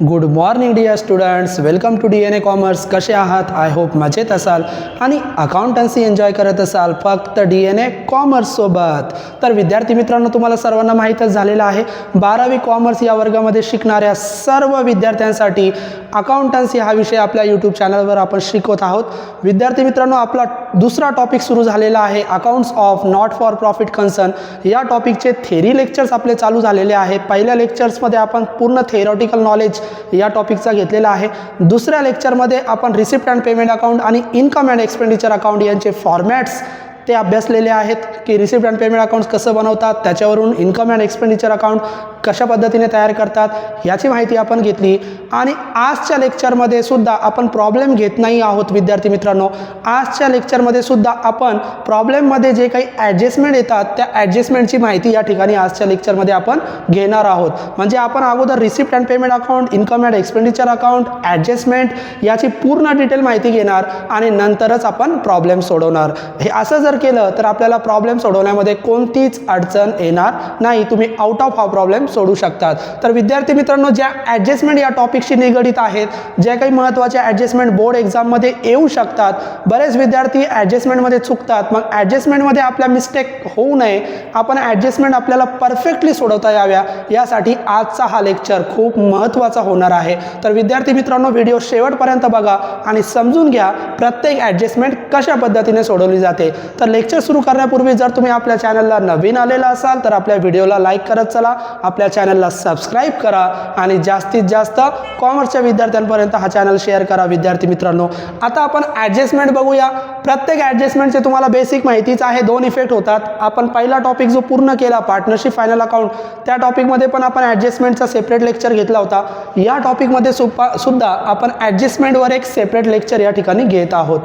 Good morning dear students, welcome to DNA commerce. कसे आहात? I hope मजेत असाल आणि अकाउंटन्सी एन्जॉय करत असाल फक्त DNA कॉमर्ससोबत. तर विद्यार्थी मित्रांनो, तुम्हाला सर्वांना माहीतच झालेलं आहे 12वी कॉमर्स या वर्गामध्ये शिकणाऱ्या सर्व विद्यार्थ्यांसाठी अकाउंटन्सी हा विषय आपल्या यूट्यूब चॅनलवर आपण शिकवत आहोत. विद्यार्थी मित्रांनो, आपला दुसरा टॉपिक सुरू झालेला आहे accounts of not for profit concern. या टॉपिकचे थेरी लेक्चर्स आपले चालू झालेले आहे. पहिल्या लेक्चर्समध्ये आपण पूर्ण थेरॉटिकल नॉलेज या टॉपिकचा घेतलेला आहे. दुसऱ्या लेक्चरमध्ये आपण रिसिप्ट अँड पेमेंट अकाउंट आणि इन्कम अँड एक्सपेंडिचर अकाउंट यांचे फॉर्मॅट्स ते अभ्यासलेले आहेत की रिसिप्ट अँड पेमेंट अकाउंट्स कसं बनवतात, त्याच्यावरून इन्कम अँड एक्सपेंडिचर अकाउंट कशा पद्धतीने तयार करतात याची माहिती आपण घेतली. आणि आजच्या लेक्चरमध्ये सुद्धा आपण प्रॉब्लेम घेत नाही आहोत विद्यार्थी मित्रांनो. आजच्या लेक्चरमध्ये सुद्धा आपण प्रॉब्लेममध्ये जे काही ॲडजस्टमेंट येतात त्या ॲडजस्टमेंटची माहिती या ठिकाणी आजच्या लेक्चरमध्ये आपण घेणार आहोत. म्हणजे आपण अगोदर receipt and payment account, income and expenditure account, adjustment याची पूर्ण डिटेल माहिती घेणार आणि नंतरच आपण प्रॉब्लेम सोडवणार. हे असं जर केलं तर आपल्याला प्रॉब्लेम सोडवण्यामध्ये कोणतीच अडचण येणार नाही. तुम्ही आउट ऑफ हा प्रॉब्लेम सोडू शकतात. तर विद्यार्थी मित्रांनो, ज्या ॲडजस्टमेंट या टॉपिकशी निगडित आहेत, ज्या काही महत्त्वाच्या ॲडजस्टमेंट बोर्ड एक्झाममध्ये येऊ शकतात, बरेच विद्यार्थी ॲडजस्टमेंटमध्ये चुकतात. मग ॲडजस्टमेंटमध्ये आपल्या मिस्टेक होऊ नये, आपण ॲडजस्टमेंट आपल्याला परफेक्टली सोडवता याव्या, यासाठी आजचा हा लेक्चर खूप महत्त्वाचा होणार आहे. तर विद्यार्थी मित्रांनो, व्हिडिओ शेवटपर्यंत बघा आणि समजून घ्या प्रत्येक ॲडजस्टमेंट कशा पद्धतीने सोडवली जाते. तर लेक्चर सुरू करण्यापूर्वी जर तुम्ही आपल्या चॅनलला नवीन आलेला असाल तर आपल्या व्हिडिओला लाईक करत चला, आपल्या चॅनलला सबस्क्राईब करा आणि जास्तीत जास्त कॉमर्सच्या विद्यार्थ्यांपर्यंत हा चॅनल शेअर करा. विद्यार्थी मित्रांनो, आता आपण ॲडजस्टमेंट बघूया. प्रत्येक ॲडजस्टमेंटचे तुम्हाला बेसिक माहितीच आहे. दोन इफेक्ट होतात. आपण पहिला टॉपिक जो पूर्ण केला पार्टनरशिप फायनल अकाउंट, त्या टॉपिकमध्ये पण आपण ॲडजस्टमेंटचा सेपरेट लेक्चर घेतला होता. या टॉपिकमध्ये सुद्धा आपण ॲडजस्टमेंटवर एक सेपरेट लेक्चर या ठिकाणी घेत आहोत.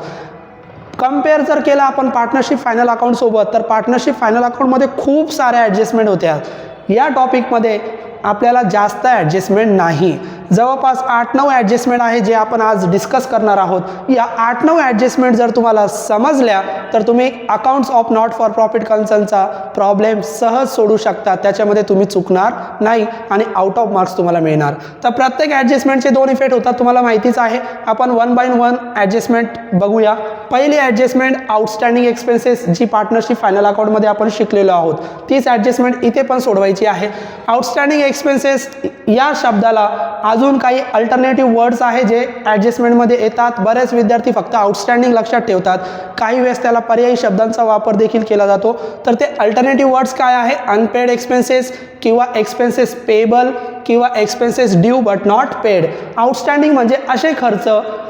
कंपेअर जर केला आपण पार्टनरशिप फायनल अकाउंट सोबत, तर पार्टनरशिप फायनल अकाउंटमध्ये खूप साऱ्या ॲडजस्टमेंट होत्या. या टॉपिकमध्ये आपल्याला जास्त ॲडजस्टमेंट नाही. जवळपास 8-9 ॲडजस्टमेंट आहे जे आपण आज डिस्कस करणार आहोत. या 8-9 ॲडजस्टमेंट जर तुम्हाला समजल्या तर तुम्ही accounts of not for profit कन्सर्नचा प्रॉब्लेम सहज सोडू शकता. त्याच्यामध्ये तुम्ही चुकणार नाही आणि आउट ऑफ मार्क्स तुम्हाला मिळणार. तर प्रत्येक ॲडजस्टमेंटचे दोन इफेक्ट होतात, तुम्हाला माहितीच आहे. आपण 1 बाय 1 ॲडजस्टमेंट बघूया. पहिली ॲडजस्टमेंट आउटस्टँडिंग एक्सपेन्सेस, जी पार्टनरशिप फायनल अकाउंटमध्ये आपण शिकलेलो आहोत, तीच ॲडजस्टमेंट इथे पण सोडवायची आहे. आउटस्टँडिंग एक्सपेन्सेस या शब्दाला अजून काही अल्टरनेटिव्ह वर्ड्स आहे जे ॲडजस्टमेंटमध्ये येतात. बरेच विद्यार्थी फक्त आउटस्टँडिंग लक्षात ठेवतात. काही वेळेस त्याला पर्यायी शब्दांचा वापर देखील केला जातो. तर ते अल्टरनेटिव्ह वर्ड्स काय आहे? अनपेड एक्सपेन्सेस किंवा एक्सपेन्सेस पेबल किंवा expenses due but not paid. Outstanding म्हणजे असे खर्च,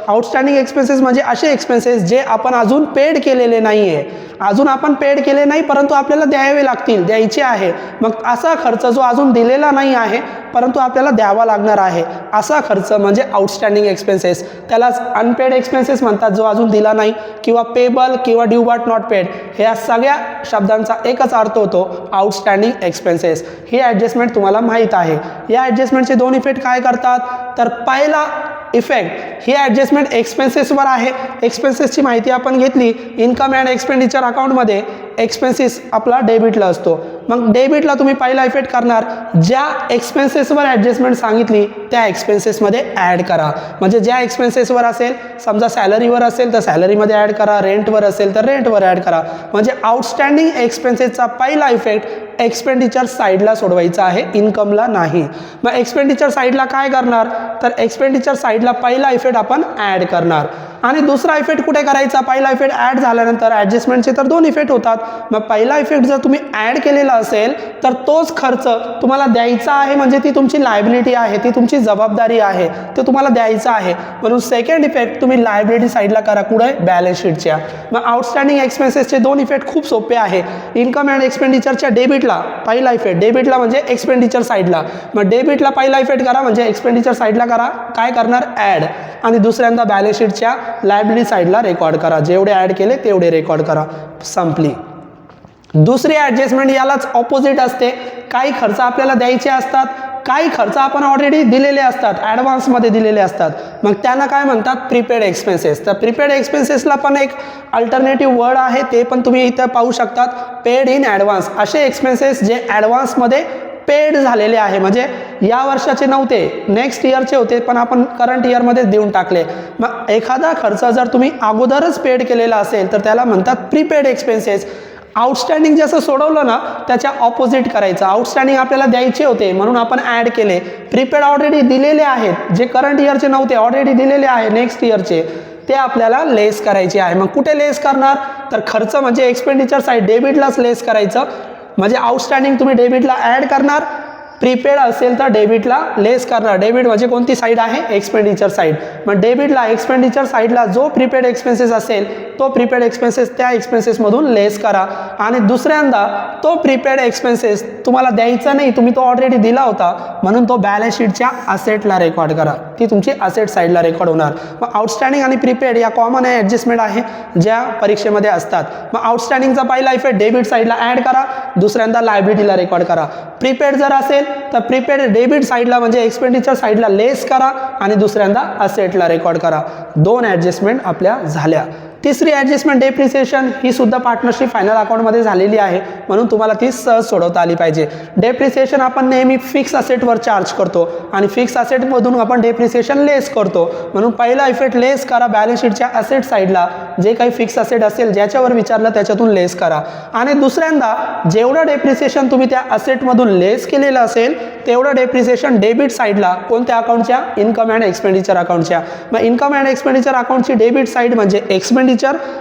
आउटस्टँडिंग एक्सपेन्सेस म्हणजे असे एक्सपेन्सेस जे आपण अजून पेड केलेले नाही आहे. अजून आपण पेड केले नाही परंतु आपल्याला द्यावे लागतील, द्यायचे आहे. मग असा खर्च जो अजून दिलेला नाही आहे परंतु आपल्याला द्यावा लागणार आहे, असा खर्च म्हणजे आउटस्टँडिंग एक्सपेन्सेस. त्यालाच अनपेड एक्सपेन्सेस म्हणतात, जो अजून दिला नाही, किंवा पेबल किंवा ड्यू बट नॉट पेड. ह्या सगळ्या शब्दांचा एकच अर्थ होतो आउटस्टँडिंग एक्सपेन्सेस. ही ॲडजस्टमेंट तुम्हाला माहीत आहे. या ॲडजस्टमेंटचे दोन इफेक्ट काय करतात? तर पहिला इफेक्ट ही ॲडजस्टमेंट एक्सपेन्सेसवर आहे. एक्सपेन्सेसची माहिती आपण घेतली. इन्कम अँड एक्सपेंडिचर अकाउंटमध्ये एक्सपेन्सेस आपला डेबिटला असतो. मग डेबिटला तुम्ही पहिला इफेक्ट करणार, ज्या एक्सपेन्सेसवर ॲडजस्टमेंट सांगितली त्या एक्सपेन्सेसमध्ये ॲड करा. म्हणजे ज्या एक्सपेन्सेसवर असेल, समजा सॅलरीवर असेल तर सॅलरीमध्ये ॲड करा, रेंटवर असेल तर रेंटवर ॲड करा. म्हणजे आउटस्टँडिंग एक्सपेन्सेसचा पहिला इफेक्ट एक्सपेंडिचर साईडला सोडवायचा आहे, इन्कमला नाही. मग एक्सपेंडिचर साईडला काय करणार? तर एक्सपेंडिचर साईडला पहिला इफेक्ट आपण ॲड करणार. आणि दुसरा इफेक्ट कुठे करायचा? पहिला इफेक्ट ॲड झाल्यानंतर ॲडजस्टमेंटचे तर दोन इफेक्ट होतात. मग पहिला इफेक्ट जर तुम्ही ॲड केलेला असेल तर तोच खर्च तुम्हाला द्यायचा आहे. म्हणजे ती तुमची लायबिलिटी आहे, ती तुमची जबाबदारी आहे, ते तुम्हाला द्यायचं आहे. म्हणून सेकंड इफेक्ट तुम्ही लायबिलिटी साईडला करा. कुठे? बॅलन्स शीटच्या. मग आउटस्टँडिंग एक्सपेन्सेसचे दोन इफेक्ट खूप सोपे आहे. इन्कम अँड एक्सपेंडिचरच्या डेबिटला पहिला इफेक्ट, डेबिटला म्हणजे एक्सपेंडिचर साईडला. मग डेबिटला पहिला इफेक्ट करा म्हणजे एक्सपेंडिचर साईडला करा. काय करणार? ॲड. आणि दुसऱ्यांदा बॅलन्स शीटच्या लायबिलिटी साईडला रेकॉर्ड करा. जेवढे ॲड केले तेवढे रेकॉर्ड करा. संपली. दुसरी ॲडजस्टमेंट यालाच ऑपोजिट असते. काही खर्च आपल्याला द्यायचे असतात, काही खर्च आपण ऑलरेडी दिलेले असतात, ॲडव्हान्समध्ये दिलेले असतात. मग त्यांना काय म्हणतात? Prepaid expenses. तर प्रीपेड एक्सपेन्सेसला पण एक अल्टरनेटिव्ह वर्ड आहे, ते पण तुम्ही इथं पाहू शकतात. Paid in advance. असे एक्सपेन्सेस जे ॲडव्हान्समध्ये पेड झालेले आहे, म्हणजे या वर्षाचे नव्हते, नेक्स्ट इयरचे होते, पण आपण करंट इयरमध्ये देऊन टाकले. मग एखादा खर्च जर तुम्ही अगोदरच पेड केलेला असेल तर त्याला म्हणतात प्रीपेड एक्सपेन्सेस. आउटस्टँडिंग जसं सोडवलं ना त्याच्या ऑपोजिट करायचं. आउटस्टँडिंग आपल्याला द्यायचे होते म्हणून आपण ॲड केले, प्रीपेड ऑलरेडी दिलेले आहेत, जे करंट इयरचे नव्हते ऑलरेडी दिलेले आहे नेक्स्ट इयरचे, ते आपल्याला लेस करायचे आहे. मग कुठे लेस करणार, तर खर्च म्हणजे एक्सपेंडिचर साईड डेबिटलाच लेस करायचं. म्हणजे आउटस्टँडिंग तुम्ही डेबिटला ॲड करणार, प्रीपेड असेल तर डेबिटला लेस करणार. डेबिट म्हणजे कोणती साईड आहे, एक्सपेंडिचर साईड. मग डेबिटला एक्सपेंडिचर साईडला जो प्रीपेड एक्सपेन्सेस असेल तो प्रीपेड एक्सपेन्सेस त्या एक्सपेन्सेसमधून लेस करा. आणि दुसऱ्यांदा तो प्रीपेड एक्सपेन्सेस तुम्हाला द्यायचा नाही, तुम्ही तो ऑलरेडी दिला होता म्हणून तो बॅलन्स शीटच्या असेटला रेकॉर्ड करा, ती तुमची असेट साईडला रेकॉर्ड होणार. मग आउटस्टँडिंग आणि प्रीपेड या कॉमन ॲडजस्टमेंट आहे ज्या परीक्षेमध्ये असतात. मग आउटस्टँडिंगचा पहिला इफेक्ट डेबिट साईडला ॲड करा, दुसऱ्यांदा लायबिलिटीला रेकॉर्ड करा. प्रीपेड जर असेल तर प्रीपेड डेबिट साईडला म्हणजे एक्सपेंडिचर साईडला लेस करा आणि दुसऱ्यांदा असेटला रेकॉर्ड करा. 2 ॲडजस्टमेंट आपल्या झाल्या. तिसरी ॲडजस्टमेंट डेप्रिसिएशन, ही सुद्धा पार्टनरशिप फायनल अकाउंटमध्ये झालेली आहे म्हणून तुम्हाला ती सहज सोडवता आली पाहिजे. डेप्रिसिएशन आपण नेहमी फिक्स असेटवर चार्ज करतो आणि फिक्स असेटमधून आपण डेप्रिसिएशन लेस करतो, म्हणून पहिला इफेक्ट लेस करा बॅलन्स शीटच्या असेट साईडला, जे काही फिक्स असेट असेल ज्याच्यावर विचारलं त्याच्यातून लेस करा. आणि दुसऱ्यांदा जेवढं डेप्रिसिएशन तुम्ही त्या असेटमधून लेस केलेलं असेल तेवढं डेप्रिसिएशन डेबिट साईडला, कोणत्या अकाउंटच्या, इन्कम अँड एक्सपेंडिचर अकाउंटच्या. मग इन्कम अँड एक्सपेंडिचर अकाउंटची डेबिट साईड म्हणजे एक्सपेंडिचर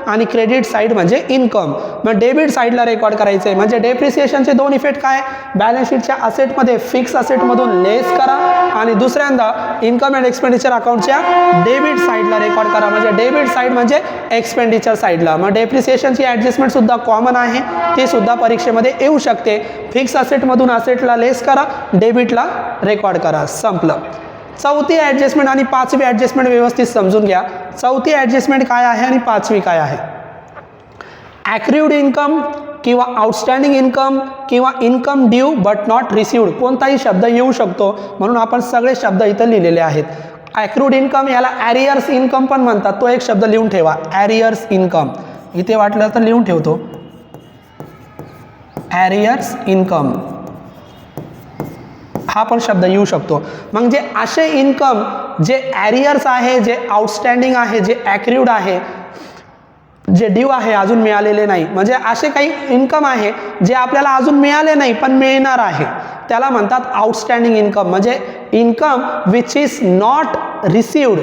आणि क्रेडिट साईड म्हणजे इन्कम. मग डेबिट साईडला रेकॉर्ड करायचं आहे. म्हणजे डेप्रिसिएशनचे 2 इफेक्ट काय, बॅलन्स शीटच्या असेटमध्ये फिक्स असेटमधून लेस करा आणि दुसऱ्यांदा इन्कम अँड एक्सपेंडिचर अकाउंटच्या डेबिट साईडला रेकॉर्ड करा, म्हणजे डेबिट साईड म्हणजे एक्सपेंडिचर साईडला. मग डेप्रिसिएशनची ॲडजस्टमेंट सुद्धा कॉमन आहे, ती सुद्धा परीक्षेमध्ये येऊ शकते. फिक्स असेटमधून असेटला लेस करा, डेबिटला रेकॉर्ड करा, संपलं. चौथी ॲडजस्टमेंट आणि 5वी ॲडजस्टमेंट व्यवस्थित समजून घ्या. चौथी ॲडजस्टमेंट काय आहे आणि 5वी काय आहे. ॲक्रिव्ड इन्कम किंवा आउटस्टँडिंग इन्कम किंवा income due but not received, कोणताही शब्द येऊ शकतो म्हणून आपण सगळे शब्द इथं लिहिलेले आहेत. ॲक्रूड इन्कम याला ॲरियर्स इन्कम पण म्हणतात, तो एक शब्द लिहून ठेवा, ॲरियर्स इन्कम. इथे वाटलं तर लिहून ठेवतो, ॲरियर्स इन्कम हा पण शब्द येऊ शकतो. म्हणजे असे इन्कम जे ॲरियर्स आहे, जे आउटस्टँडिंग आहे, जे ॲक्रिव्ड आहे, जे ड्यू आहे अजून मिळालेले नाही, म्हणजे असे काही इन्कम आहे जे आपल्याला अजून मिळाले नाही पण मिळणार आहे, त्याला म्हणतात आउटस्टँडिंग इन्कम. म्हणजे income which is not received,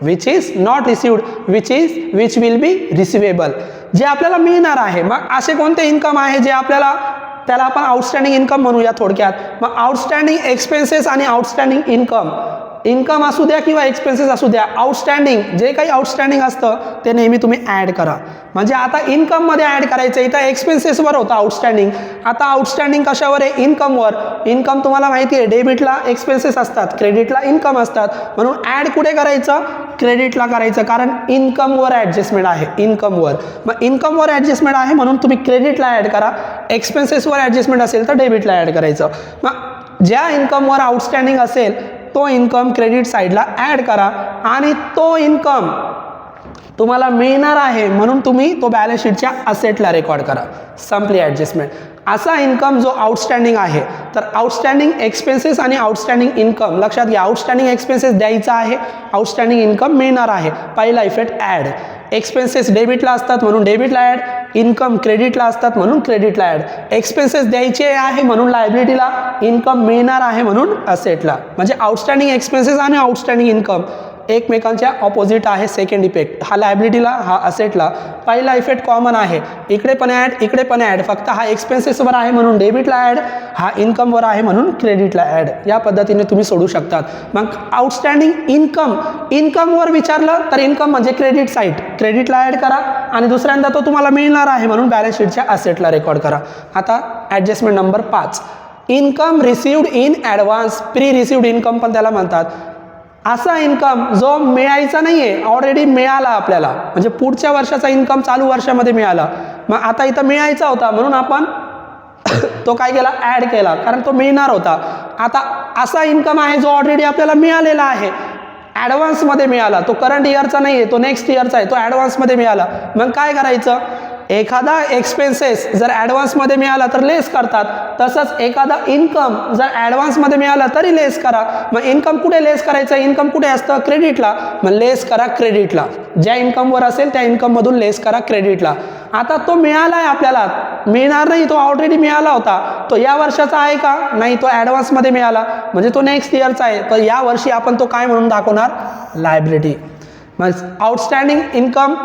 which is not received, which will be receivable, जे आपल्याला मिळणार आहे. मग असे कोणते इन्कम आहे जे आपल्याला, त्याला आपण आउटस्टँडिंग इन्कम म्हणूया थोडक्यात. मग आउटस्टँडिंग एक्सपेन्सेस आणि आउटस्टँडिंग इन्कम, इन्कम असू द्या किंवा एक्सपेन्सेस असू द्या, आउटस्टँडिंग जे काही आउटस्टँडिंग असतं ते नेहमी तुम्ही ॲड करा. म्हणजे आता इन्कममध्ये ॲड करायचं, इथं एक्सपेन्सेसवर होतं आउटस्टँडिंग, आता आउटस्टँडिंग कशावर आहे, इन्कमवर. इन्कम तुम्हाला माहिती आहे डेबिटला एक्सपेन्सेस असतात, क्रेडिटला इन्कम असतात, म्हणून ॲड कुठे करायचं, क्रेडिटला करायचं, कारण इन्कमवर ॲडजस्टमेंट आहे, इन्कमवर. मग इन्कमवर ॲडजस्टमेंट आहे म्हणून तुम्ही क्रेडिटला ॲड करा, एक्सपेन्सेसवर ॲडजस्टमेंट असेल तर डेबिटला ॲड करायचं. मग ज्या इन्कमवर आउटस्टँडिंग असेल तो इन्कम क्रेडिट साईडला ॲड करा आणि तो इन्कम तुम्हाला मिळणार आहे म्हणून तुम्ही तो बॅलन्स शीटच्या असेटला रेकॉर्ड करा, संपली ॲडजस्टमेंट. असा इन्कम जो आउटस्टँडिंग आहे, तर आउटस्टँडिंग एक्सपेन्सेस आणि आउटस्टँडिंग इन्कम लक्षात घ्या. आउटस्टँडिंग एक्सपेन्सेस द्यायचा आहे, आउटस्टँडिंग इन्कम मिळणार आहे, पहिला इफेक्ट ॲड. एक्सपेन्सेस डेबिटला असतात म्हणून डेबिटला ॲड, इन्कम क्रेडिटला असतात म्हणून क्रेडिटला ॲड. एक्सपेन्सेस द्यायचे आहे म्हणून लायबिलिटीला, इन्कम मिळणार आहे म्हणून असेटला. म्हणजे आउटस्टँडिंग एक्सपेन्सेस आणि आउटस्टँडिंग इन्कम एकमेकांच्या ऑपोजिट आहे. सेकंड इफेक्ट हा लायबिलिटीला, हा असेटला. पहिला इफेक्ट कॉमन आहे, इकडे पण ॲड, इकडे पण ॲड, फक्त हा एक्सपेन्सेसवर आहे म्हणून डेबिटला ॲड, हा इन्कमवर आहे म्हणून क्रेडिटला ॲड. या पद्धतीने तुम्ही सोडू शकतात. मग आउटस्टँडिंग इन्कम, इन्कमवर विचारलं तर इन्कम म्हणजे क्रेडिट साईड, क्रेडिटला ॲड करा आणि दुसऱ्यांदा तो तुम्हाला मिळणार आहे म्हणून बॅलन्स शीटच्या असेटला रेकॉर्ड करा. आता adjustment number 5, income received in advance, pre received income पण त्याला म्हणतात. असा इन्कम जो मिळायचा नाही आहे, ऑलरेडी मिळाला आपल्याला, म्हणजे पुढच्या वर्षाचा इन्कम चालू वर्षामध्ये मिळाला, मग आता इथं मिळायचा होता म्हणून आपण तो काय केला, ॲड केला, कारण तो मिळणार होता. आता असा इन्कम आहे जो ऑलरेडी आपल्याला मिळालेला आहे, ॲडव्हान्समध्ये मिळाला, तो करंट इयरचा नाही आहे, तो नेक्स्ट इयरचा आहे, तो ॲडव्हान्समध्ये मिळाला. मग काय करायचं, एखादा एक्सपेन्सेस जर ॲडव्हान्समध्ये मिळाला तर लेस करतात, तसंच एखादा इन्कम जर ॲडव्हान्समध्ये मिळाला तरी लेस करा. मग इन्कम कुठे लेस करायचं, इन्कम कुठे असतं, क्रेडिटला, मग लेस करा क्रेडिटला. ज्या इन्कमवर असेल त्या इन्कममधून लेस करा क्रेडिटला. आता तो मिळाला आहे आपल्याला, मिळणार नाही, तो ऑलरेडी मिळाला होता, तो या वर्षाचा आहे का, नाही, तो ॲडव्हान्समध्ये मिळाला म्हणजे तो नेक्स्ट इयरचा आहे, तर या वर्षी आपण तो काय म्हणून दाखवणार, लायबिलिटी. मग आउटस्टँडिंग इन्कम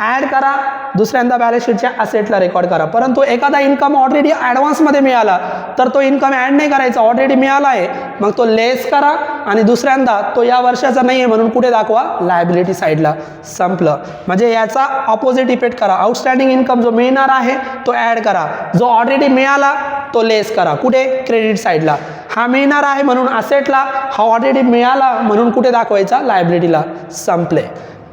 ॲड करा, दुसऱ्यांदा बॅलन्स शीटच्या असेटला रेकॉर्ड करा. परंतु एखादा इन्कम ऑलरेडी ॲडव्हान्समध्ये मिळाला तर तो इन्कम ॲड नाही करायचा, ऑलरेडी मिळाला आहे, मग तो लेस करा आणि दुसऱ्यांदा तो या वर्षाचा नाही आहे म्हणून कुठे दाखवा, लायबिलिटी साईडला. संपलं. म्हणजे याचा ऑपोजिट इफेक्ट करा. आउटस्टँडिंग इन्कम जो मिळणार आहे तो ॲड करा, जो ऑलरेडी मिळाला तो लेस करा, कुठे, क्रेडिट साईडला. हा मिळणार आहे म्हणून असेटला, हा ऑलरेडी मिळाला म्हणून कुठे दाखवायचा, लायबिलिटीला. संपले.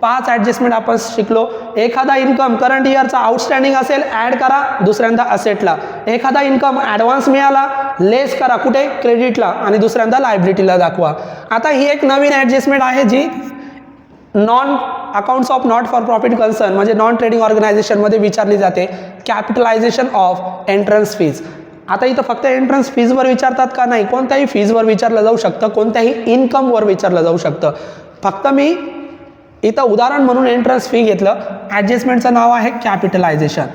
5 ॲडजस्टमेंट आपण शिकलो. एखादा इन्कम करंट इयरचा आउटस्टँडिंग असेल ॲड करा, दुसऱ्यांदा असेटला. एखादा इन्कम ॲडव्हान्स मिळाला लेस करा, कुठे, क्रेडिटला, आणि दुसऱ्यांदा लायबिलिटीला दाखवा. आता ही एक नवीन ॲडजस्टमेंट आहे जी non accounts of not for profit concern म्हणजे नॉन ट्रेडिंग ऑर्गनायझेशनमध्ये विचारली जाते. Capitalisation of entrance fees. आता इथं फक्त एंट्रन्स फीजवर विचारतात का, नाही, कोणत्याही फीजवर विचारलं जाऊ शकतं, कोणत्याही इन्कमवर विचारलं जाऊ शकतं. फक्त मी इथं उदाहरण म्हणून एंट्रन्स फी घेतलं. ॲडजस्टमेंटचं नाव आहे कॅपिटलायझेशन.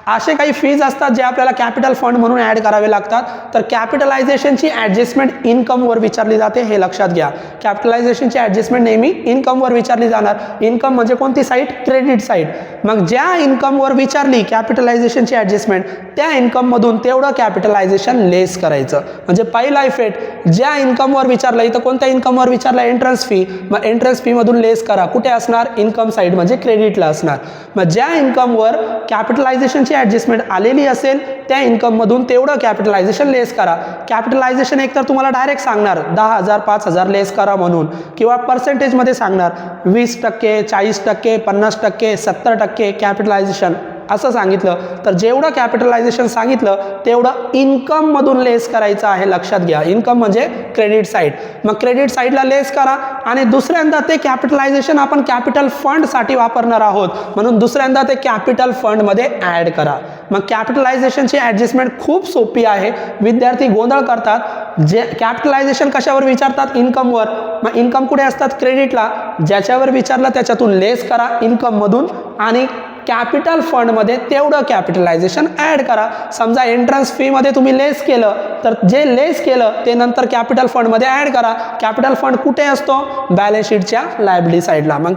असे काही फीज असतात जे आपल्याला कॅपिटल फंड म्हणून ॲड करावे लागतात. तर कॅपिटलायझेशनची ॲडजस्टमेंट इन्कमवर विचारली जाते, हे लक्षात घ्या. कॅपिटलायझेशनची ॲडजस्टमेंट नेहमी इन्कमवर विचारली जाणार. इन्कम म्हणजे कोणती साईड, क्रेडिट साईड. मग ज्या इन्कमवर विचारली कॅपिटलायझेशनची ॲडजस्टमेंट त्या इन्कममधून तेवढं कॅपिटलायझेशन लेस करायचं. म्हणजे पहिला इफेक्ट, ज्या इन्कमवर विचारलं, इथं कोणत्या इन्कमवर विचारलं, एंट्रन्स फी, मग एंट्रन्स फीमधून लेस करा, कुठे असणार, इन्कम साईड म्हणजे क्रेडिटला असणार. मग ज्या इन्कमवर कॅपिटलायझेशनची ॲडजस्टमेंट आलेली असेल त्या इन्कममधून तेवढं कॅपिटलायझेशन लेस करा. कॅपिटलायझेशन एकतर तुम्हाला डायरेक्ट सांगणार 10,000 5,000 लेस करा म्हणून, किंवा पर्सेंटेजमध्ये सांगणार 20%, 40%, 50%, 70% कॅपिटलायझेशन असं सांगितलं. तर जेवढं कॅपिटलायझेशन सांगितलं तेवढं इन्कममधून लेस करायचं आहे, लक्षात घ्या. इन्कम म्हणजे क्रेडिट साईड. मग क्रेडिट साईडला लेस करा आणि दुसऱ्यांदा ते कॅपिटलायझेशन आपण कॅपिटल फंडसाठी वापरणार आहोत म्हणून दुसऱ्यांदा ते कॅपिटल फंडमध्ये ॲड करा. मग कॅपिटलायझेशनची ॲडजस्टमेंट खूप सोपी आहे. विद्यार्थी गोंधळ करतात. जे कॅपिटलायझेशन कशावर विचारतात, इन्कमवर. मग इन्कम कुठे असतात, क्रेडिटला. ज्याच्यावर विचारलं त्याच्यातून लेस करा इन्कममधून आणि कॅपिटल फंडमध्ये तेवढं कॅपिटलायझेशन ॲड करा. समजा एंट्रन्स फीमध्ये तुम्ही लेस केलं तर जे लेस केलं ते नंतर कॅपिटल फंडमध्ये ॲड करा. कॅपिटल फंड कुठे असतो, बॅलन्स शीटच्या लायबिलिटी साईडला. मग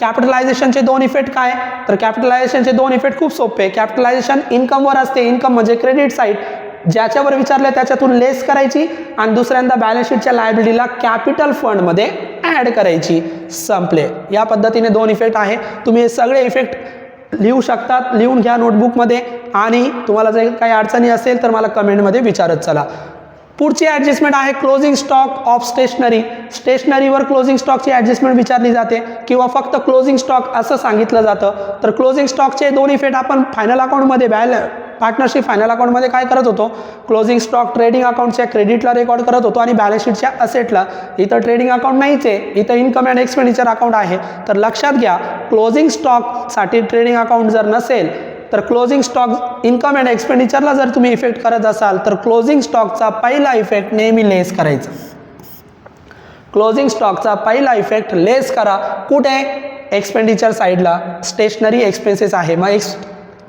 कॅपिटलायझेशनचे 2 इफेक्ट काय, तर कॅपिटलायझेशनचे 2 इफेक्ट खूप सोपे. कॅपिटलायझेशन इन्कमवर असते, इन्कम म्हणजे क्रेडिट साईड. ज्याच्यावर विचारलं त्याच्यातून लेस करायची आणि दुसऱ्यांदा बॅलन्स शीटच्या लायबिलिटीला कॅपिटल फंडमध्ये ॲड करायची. संपले. या पद्धतीने 2 इफेक्ट आहे. तुम्ही हे सगळे इफेक्ट लिहू शकतात, लिहून घ्या नोटबुकमध्ये आणि तुम्हाला जर काही अडचणी असेल तर मला कमेंटमध्ये विचारत चला. पुढची ॲडजस्टमेंट आहे क्लोजिंग स्टॉक ऑफ स्टेशनरी. स्टेशनरीवर क्लोजिंग स्टॉकची ॲडजस्टमेंट विचारली जाते किंवा फक्त क्लोजिंग स्टॉक असं सांगितलं जातं. तर क्लोजिंग स्टॉकचे 2 इफेक्ट आपण फायनल अकाउंटमध्ये पार्टनरशिप फायनल अकाउंटमध्ये काय करत होतो, क्लोजिंग स्टॉक ट्रेडिंग अकाउंटच्या क्रेडिटला रेकॉर्ड करत होतो आणि बॅलन्स शीटच्या असेटला. इथं ट्रेडिंग अकाउंट नाहीच आहे, इथं इन्कम अँड एक्सपेंडिचर अकाउंट आहे. तर लक्षात घ्या, क्लोजिंग स्टॉकसाठी ट्रेडिंग अकाउंट जर नसेल तर क्लोजिंग स्टॉक इन्कम अँड एक्सपेंडिचरला जर तुम्ही इफेक्ट करत असाल तर क्लोजिंग स्टॉकचा पहिला इफेक्ट नेहमी लेस करायचा. क्लोजिंग स्टॉकचा पहिला इफेक्ट लेस करा, कुठे, एक्सपेंडिचर साईडला. स्टेशनरी एक्सपेन्सेस आहे मग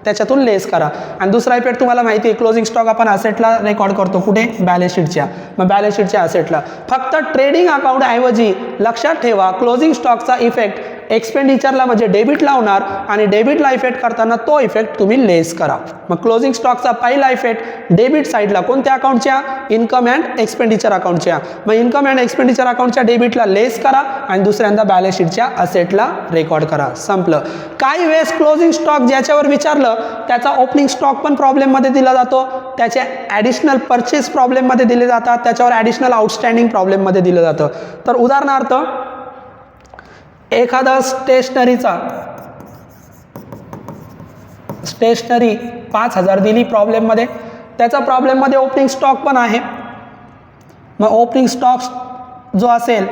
त्याच्यातून लेस करा. आणि दुसरा इफेक्ट तुम्हाला माहिती आहे, क्लोजिंग स्टॉक आपण असेटला रेकॉर्ड करतो, कुठे, बॅलन्स शीटच्या. मग बॅलन्स शीटच्या असेटला. फक्त ट्रेडिंग अकाउंट ऐवजी लक्षात ठेवा क्लोजिंग स्टॉकचा इफेक्ट एक्सपेंडिचरला म्हणजे डेबिटला होणार आणि डेबिटला इफेक्ट करताना तो इफेक्ट तुम्ही लेस करा. मग क्लोजिंग स्टॉकचा पहिला इफेक्ट डेबिट साईडला, कोणत्या अकाउंटच्या, इन्कम अँड एक्सपेंडिचर अकाउंटच्या. मग इन्कम अँड एक्सपेंडिचर अकाउंटच्या डेबिटला लेस करा आणि दुसऱ्यांदा बॅलन्स शीटच्या असेटला रेकॉर्ड करा. संपलं. काही वेळेस क्लोजिंग स्टॉक ज्याच्यावर विचारलं त्याचा ओपनिंग स्टॉक पण प्रॉब्लेममध्ये दिला जातो, त्याचे ॲडिशनल परचेस प्रॉब्लेममध्ये दिले जातात, त्याच्यावर ॲडिशनल आउटस्टँडिंग प्रॉब्लेममध्ये दिलं जातं. तर उदाहरणार्थ एखादा स्टेशनरी 5,000 दिली प्रॉब्लेममध्ये, त्याचा प्रॉब्लेममध्ये ओपनिंग स्टॉक पण आहे. मग ओपनिंग स्टॉक जो असेल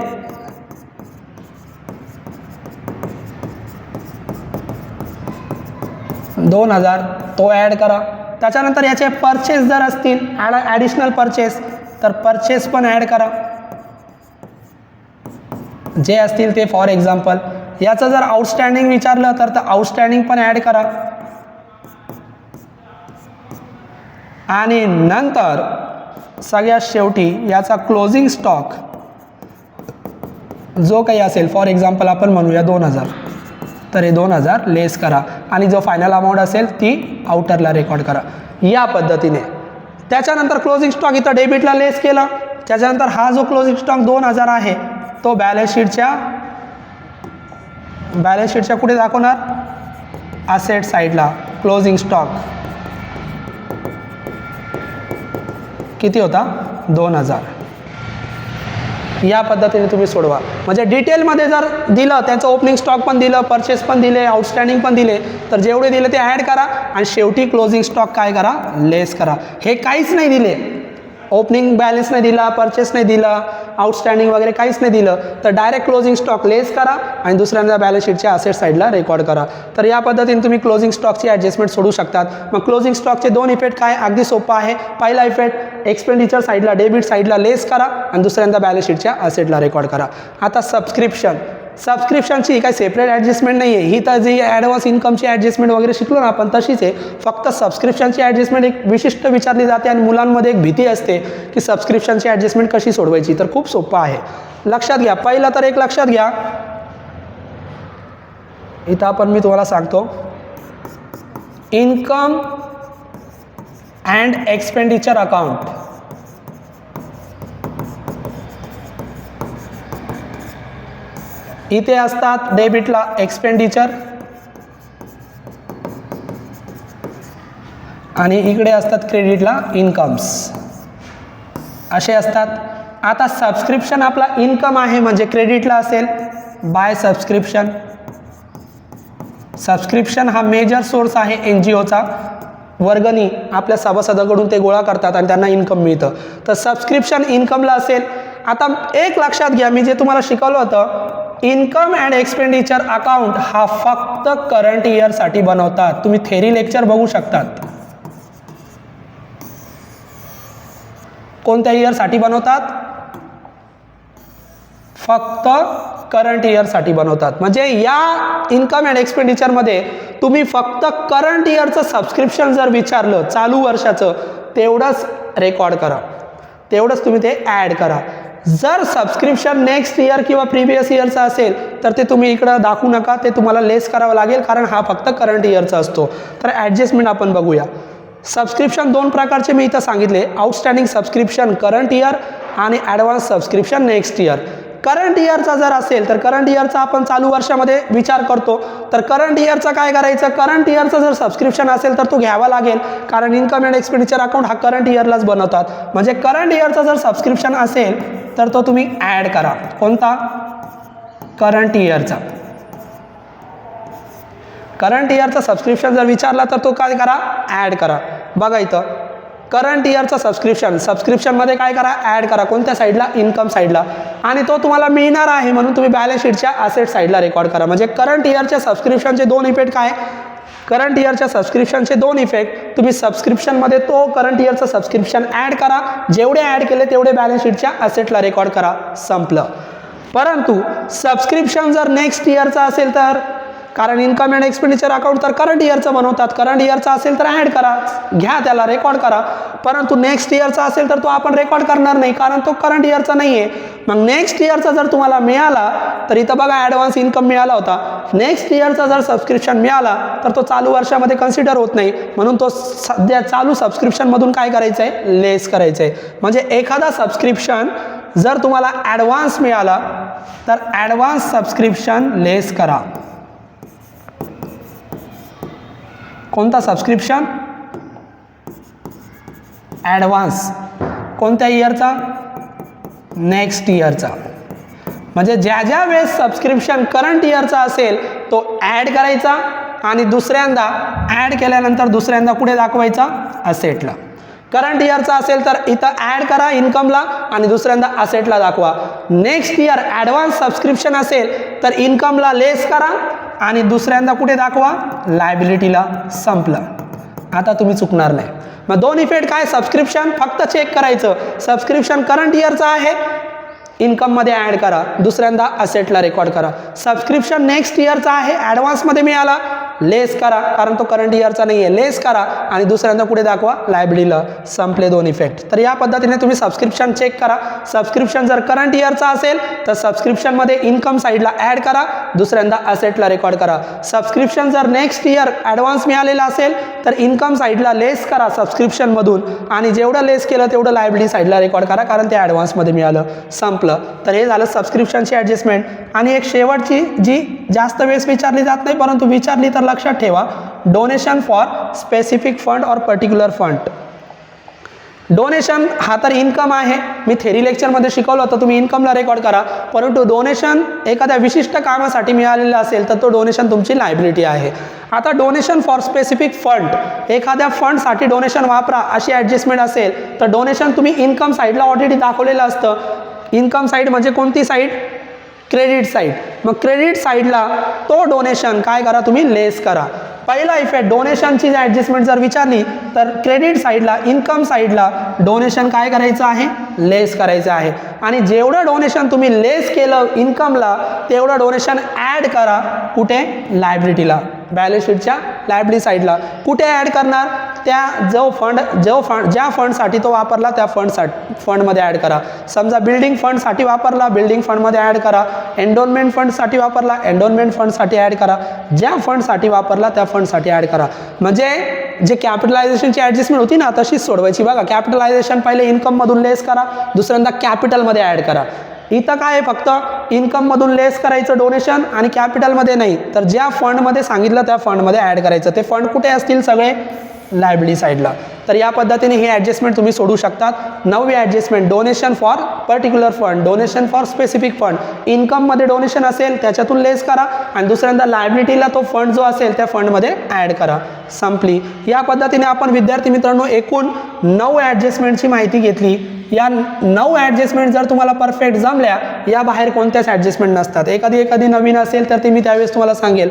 2000 तो ॲड करा. त्याच्यानंतर याचे परचेस जर असतील ॲडिशनल परचेस तर परचेस पण ॲड करा जे असतील ते. फॉर एक्झाम्पल याचं जर आउटस्टँडिंग विचारलं तर आउटस्टँडिंग पण ॲड करा. आणि नंतर सगळ्यात शेवटी याचा क्लोजिंग स्टॉक जो काही असेल, फॉर एक्झाम्पल आपण म्हणूया 2000, तर हे 2000 लेस करा आणि जो फायनल अमाऊंट असेल ती आउटरला रेकॉर्ड करा या पद्धतीने. त्याच्यानंतर क्लोजिंग स्टॉक इथं डेबिटला लेस केला. त्याच्यानंतर हा जो क्लोजिंग स्टॉक 2000 आहे तो बॅलन्स शीटच्या कुठे दाखवणार, असेट साईडला. क्लोजिंग स्टॉक किती होता, 2000. या पद्धतीने तुम्ही सोडवा. म्हणजे डिटेलमध्ये जर दिलं, त्याचं ओपनिंग स्टॉक पण दिलं, परचेस पण दिले, आउटस्टँडिंग पण दिले, तर जेवढे दिले ते ॲड करा आणि शेवटी क्लोजिंग स्टॉक काय करा, लेस करा. हे काहीच नाही दिले, ओपनिंग बॅलन्स नाही दिला, परचेस नाही दिला, आउटस्टँडिंग वगैरे काहीच नाही दिलं, तर डायरेक्ट क्लोजिंग स्टॉक लेस करा आणि दुसऱ्यांदा बॅलन्स शीटच्या असेट साईडला रेकॉर्ड करा. तर या पद्धतीने तुम्ही क्लोजिंग स्टॉकची ॲडजस्टमेंट सोडू शकतात. मग क्लोजिंग स्टॉकचे 2 इफेक्ट काय, अगदी सोपं आहे. पहिला इफेक्ट एक्सपेंडिचर साईडला, डेबिट साईडला लेस करा आणि दुसऱ्यांदा बॅलन्स शीटच्या असेटला रेकॉर्ड करा. आता सबस्क्रिप्शनची ही काही सेपरेट ॲडजस्टमेंट नाही आहे. ही तर जी ॲडव्हान्स इन्कमची ॲडजस्टमेंट वगैरे शिकलो ना आपण तशीच आहे. फक्त सबस्क्रिप्शनची ॲडजस्टमेंट एक विशिष्ट विचारली जाते आणि मुलांमध्ये एक भीती असते की सबस्क्रिप्शनची ॲडजस्टमेंट कशी सोडवायची. तर खूप सोपं आहे, लक्षात घ्या. पहिलं तर एक लक्षात घ्या, इथं आपण मी तुम्हाला सांगतो इन्कम अँड एक्सपेंडिचर अकाउंट. इथे असतात डेबिटला एक्सपेंडिचर आणि इकडे असतात क्रेडिटला इन्कम्स, असे असतात. आता सबस्क्रिप्शन आपला इन्कम आहे म्हणजे क्रेडिटला असेल बाय सबस्क्रिप्शन. सबस्क्रिप्शन हा मेजर सोर्स आहे NGOचा. वर्गणी आपल्या सभासदाकडून ते गोळा करतात आणि त्यांना इन्कम मिळतं, तर सबस्क्रिप्शन इन्कमला असेल. आता एक लक्षात घ्या, मी जे तुम्हाला शिकवलं होतं, इन्कम अँड एक्सपेंडिचर अकाउंट हा फक्त करंट इयरसाठी बनवतात. तुम्ही थेरी लेक्चर बघू शकतात. कोणत्या इयरसाठी बनवतात, फक्त करंट इयरसाठी बनवतात. म्हणजे या इन्कम अँड एक्सपेंडिचरमध्ये तुम्ही फक्त करंट इयरचं सबस्क्रिप्शन जर विचारलं चालू वर्षाचं, तेवढंच रेकॉर्ड करा, तेवढंच तुम्ही ते ॲड करा. जर सबस्क्रिप्शन नेक्स्ट इयर किंवा प्रिव्हियस इयरचा असेल तर ते तुम्ही इकडं दाखवू नका, ते तुम्हाला लेस करावं लागेल, कारण हा फक्त करंट इयरचा असतो. तर ॲडजस्टमेंट आपण बघूया. सबस्क्रिप्शन 2 प्रकारचे मी इथं सांगितले, आउटस्टँडिंग सबस्क्रिप्शन करंट इयर आणि advance subscription next year. Current इयरचा जर असेल तर करंट इयरचा आपण चालू वर्षामध्ये विचार करतो, तर करंट इयरचं काय करायचं, करंट इयरचं जर सबस्क्रिप्शन असेल तर तो घ्यावा लागेल, कारण इन्कम अँड एक्सपेंडिचर अकाउंट हा करंट इयरलाच बनवतात. म्हणजे करंट इयरचा जर सबस्क्रिप्शन असेल तर तो तुम्ही ॲड करा. कोणता, करंट इयरचा. करंट इयरचा सबस्क्रिप्शन जर विचारला तर तो काय करा, ॲड करा. बघा इथं करंट इयरचा सबस्क्रिप्शनमध्ये काय करा, ॲड करा. कोणत्या साईडला, इन्कम साईडला. आणि तो तुम्हाला मिळणार आहे म्हणून तुम्ही बॅलन्स शीटच्या असेट साईडला रेकॉर्ड करा. म्हणजे करंट इयरच्या सबस्क्रिप्शनचे 2 इफेक्ट काय, करंट इयरच्या सबस्क्रिप्शनचे 2 इफेक्ट, तुम्ही सबस्क्रिप्शनमध्ये तो करंट इयरचं सबस्क्रिप्शन ॲड करा, जेवढे ॲड केले तेवढे बॅलन्स शीटच्या असेटला रेकॉर्ड करा, संपलं. परंतु सबस्क्रिप्शन जर नेक्स्ट इयरचा असेल तर, कारण इन्कम अँड एक्सपेंडिचर अकाउंट तर करंट इयरचं बनवतात, करंट इयरचा असेल तर ॲड करा, घ्या त्याला, रेकॉर्ड करा. परंतु नेक्स्ट इयरचा असेल तर तो आपण रेकॉर्ड करणार नाही, कारण तो करंट इयरचा नाही आहे. मग नेक्स्ट इयरचा जर तुम्हाला मिळाला तर इथं बघा ॲडव्हान्स इन्कम मिळाला होता, नेक्स्ट इयरचा जर सबस्क्रिप्शन मिळाला तर तो चालू वर्षामध्ये कन्सिडर होत नाही, म्हणून तो सध्या चालू सबस्क्रिप्शनमधून काय करायचं आहे, लेस करायचं आहे. म्हणजे एखादा सबस्क्रिप्शन जर तुम्हाला ॲडव्हान्स मिळाला तर ॲडव्हान्स सबस्क्रिप्शन लेस करा. कोणता सबस्क्रिप्शन, ॲडव्हान्स. कोणत्या इयरचा, नेक्स्ट इयरचा. म्हणजे ज्या ज्या वेळेस सबस्क्रिप्शन करंट इयरचा असेल तो ॲड करायचा आणि दुसऱ्यांदा ॲड केल्यानंतर दुसऱ्यांदा कुठे दाखवायचा, असेटला. करंट इयरचा असेल तर इथं ॲड करा इन्कमला आणि दुसऱ्यांदा असेटला दाखवा. नेक्स्ट इयर ॲडव्हान्स सबस्क्रिप्शन असेल तर इन्कमला लेस करा आणि दुसऱ्यांदा कुठे दाखवा, लायबिलिटीला. संपलं. आता तुम्ही चुकणार नाही. मग दोन इफेक्ट काय, सबस्क्रिप्शन फक्त चेक करायचं, सबस्क्रिप्शन करंट इयरचा आहे, इन्कममध्ये ॲड करा, दुसऱ्यांदा असेटला रेकॉर्ड करा. सबस्क्रिप्शन नेक्स्ट इयरचा आहे, ॲडव्हान्समध्ये मिळाला, लेस करा कारण तो करंट इयरचा नाही आहे, लेस करा आणि दुसऱ्यांदा कुठे दाखवा, लायबिलिटीला. संपले दोन इफेक्ट. तर या पद्धतीने तुम्ही सबस्क्रिप्शन चेक करा. सबस्क्रिप्शन जर करंट इयरचा असेल तर सबस्क्रिप्शनमध्ये इन्कम साईडला ॲड करा, दुसऱ्यांदा असेटला रेकॉर्ड करा. सबस्क्रिप्शन जर नेक्स्ट इयर ॲडव्हान्स मिळालेला असेल तर इन्कम साईडला लेस करा सबस्क्रिप्शनमधून आणि जेवढं लेस केलं तेवढं लायबिलिटी साईडला रेकॉर्ड करा कारण ते ॲडव्हान्समध्ये मिळालं. संपलं. तर हे झालं सबस्क्रिप्शनची ॲडजस्टमेंट. आणि एक शेवटची जी जास्त वेळेस विचारली जात नाही परंतु विचारली तर लक्षात ठेवा, डोनेशन फॉर स्पेसिफिक फंड और पर्टिक्युलर फंड. डोनेशन हा तर इन्कम आहे, मी थेरी लेक्चरमध्ये शिकवलं होतं, तुम्ही इन्कमला रेकॉर्ड करा. परंतु डोनेशन एखाद्या विशिष्ट कामासाठी मिळालेलं असेल तर तो डोनेशन तुमची लायबिलिटी आहे. आता डोनेशन फॉर स्पेसिफिक फंड, एखाद्या फंडसाठी डोनेशन वापरा अशी ॲडजस्टमेंट असेल तर डोनेशन तुम्ही इन्कम साईडला ऑलरेडी दाखवलेलं असतं. इन्कम साईड म्हणजे कोणती साईड, क्रेडिट साईड. मग क्रेडिट साईडला तो डोनेशन काय करा, तुम्ही लेस करा. पहिला इफेक्ट, डोनेशनची ॲडजस्टमेंट जर विचारली तर क्रेडिट साईडला, इन्कम साईडला डोनेशन काय करायचं आहे, लेस करायचं आहे. आणि जेवढं डोनेशन तुम्ही लेस केलं इन्कमला तेवढं डोनेशन ॲड करा, कुठे, लायबिलिटीला, बॅलन्स शीटच्या लायबिलिटी साईडला. कुठे ॲड करणार, त्या ज्या फंडसाठी तो वापरला त्या फंडमध्ये ॲड करा. समजा बिल्डिंग फंडसाठी वापरला, बिल्डिंग फंडमध्ये ॲड करा. एन्डोनमेंट फंडसाठी वापरला, एन्डोनमेंट फंडसाठी ॲड करा. ज्या फंडसाठी वापरला त्या फंडसाठी ॲड करा. म्हणजे जे कॅपिटलायझेशनची ॲडजस्टमेंट होती ना तशीच सोडवायची बघा. कॅपिटलायझेशन पहिले इन्कममधून लेस करा, दुसऱ्यांदा कॅपिटलमध्ये ॲड करा. इथं काय आहे, फक्त इन्कममधून लेस करायचं डोनेशन आणि कॅपिटलमध्ये नाही, तर ज्या फंडमध्ये सांगितलं त्या फंडमध्ये ॲड करायचं. ते फंड कुठे असतील, सगळे लायबिलिटी साईडला. तर या पद्धतीने ही ॲडजस्टमेंट तुम्ही सोडू शकतात. 9वी adjustment, donation for particular fund, donation for specific fund. इन्कममध्ये डोनेशन असेल त्याच्यातून लेस करा आणि दुसऱ्यांदा लायबिलिटीला तो फंड जो असेल त्या फंडमध्ये ॲड करा. संपली. या पद्धतीने आपण विद्यार्थी मित्रांनो एकूण 9 ॲडजस्टमेंटची माहिती घेतली. या 9 ॲडजस्टमेंट जर तुम्हाला परफेक्ट जमल्या, या बाहेर कोणत्याच ॲडजस्टमेंट नसतात. एखादी नवीन असेल तर ते मी त्यावेळेस तुम्हाला सांगेल.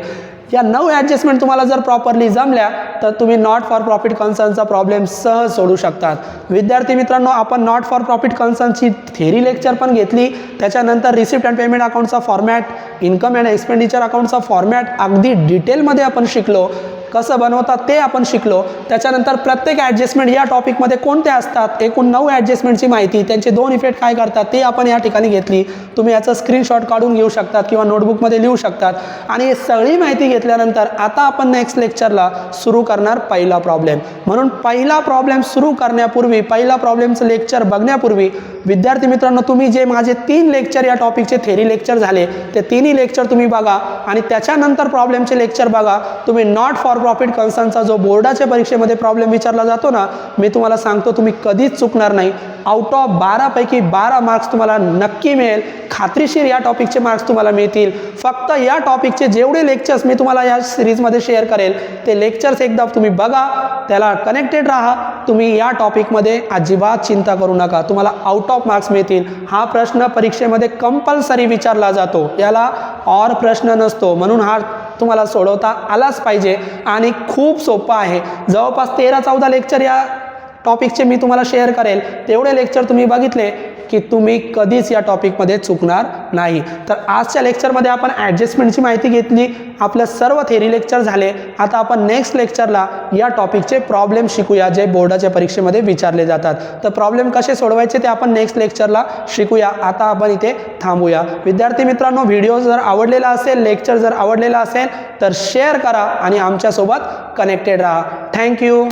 या 9 ॲडजस्टमेंट तुम्हाला जर प्रॉपरली जमल्या तर तुम्ही नॉट फॉर प्रॉफिट कन्सर्नचा प्रॉब्लेम सहज सोडू शकतात. विद्यार्थी मित्रांनो, आपण नॉट फॉर प्रॉफिट कन्सर्नची थेरी लेक्चर पण घेतली, त्याच्यानंतर रिसिप्ट अँड पेमेंट अकाउंटचा फॉर्मॅट, इन्कम अँड एक्सपेंडिचर अकाउंटचा फॉर्मॅट अगदी डिटेलमध्ये आपण शिकलो. कसं बनवतात ते आपण शिकलो. त्याच्यानंतर प्रत्येक ॲडजस्टमेंट या टॉपिकमध्ये कोणत्या असतात, एकूण 9 ॲडजस्टमेंटची माहिती, त्यांचे 2 इफेक्ट काय करतात ते आपण या ठिकाणी घेतली. तुम्ही याचं स्क्रीनशॉट काढून घेऊ शकतात किंवा नोटबुकमध्ये लिहू शकतात. आणि ही सगळी माहिती घेतल्यानंतर आता आपण नेक्स्ट लेक्चरला सुरू करणार पहिला प्रॉब्लेम. म्हणून पहिला प्रॉब्लेम सुरू करण्यापूर्वी, पहिला प्रॉब्लेमचं लेक्चर बघण्यापूर्वी विद्यार्थी मित्रांनो, तुम्ही जे माझे 3 लेक्चर या टॉपिकचे थेरी लेक्चर झाले ते तिन्ही लेक्चर तुम्ही बघा आणि त्याच्यानंतर प्रॉब्लेमचे लेक्चर बघा. तुम्ही नॉट फॉर प्रॉफिट कन्सर्नचा जो बोर्डाच्या परीक्षेमध्ये प्रॉब्लेम विचारला जातो ना, मी तुम्हाला सांगतो तुम्ही कधीच चुकणार नाही. आउट ऑफ 12 पैकी 12 मार्क्स तुम्हाला नक्की मिळेल. खात्रीशीर या टॉपिकचे मार्क्स तुम्हाला मिळतील. फक्त या टॉपिकचे जेवढे लेक्चर्स मी तुम्हाला या सिरीजमध्ये शेअर करेल ते लेक्चर्स एकदा तुम्ही बघा, त्याला कनेक्टेड राहा. तुम्ही या टॉपिकमध्ये अजिबात चिंता करू नका, तुम्हाला आउट ऑफ मार्क्स मिळतील. हा प्रश्न परीक्षेमध्ये कंपल्सरी विचारला जातो, याला और प्रश्न नसतो. म्हणून हा तुम्हाला सोडवता आलाच पाहिजे आणि खूप सोपा आहे. जवळपास 13-14 लेक्चर या टॉपिकचे मी तुम्हाला शेअर करेल. तेवढे लेक्चर तुम्ही बघितले की तुम्ही कधीच या टॉपिकमध्ये चुकणार नाही. तर आजच्या लेक्चरमध्ये आपण ॲडजस्टमेंटची माहिती घेतली. आपलं सर्व थेरी लेक्चर झाले. आता आपण नेक्स्ट लेक्चरला या टॉपिकचे प्रॉब्लेम शिकूया जे बोर्डाच्या परीक्षेमध्ये विचारले जातात. तर प्रॉब्लेम कसे सोडवायचे ते आपण नेक्स्ट लेक्चरला शिकूया. आता आपण इथे थांबूया. विद्यार्थी मित्रांनो, व्हिडिओ जर आवडलेला असेल, लेक्चर जर आवडलेला असेल तर शेअर करा आणि आमच्यासोबत कनेक्टेड राहा. थँक्यू.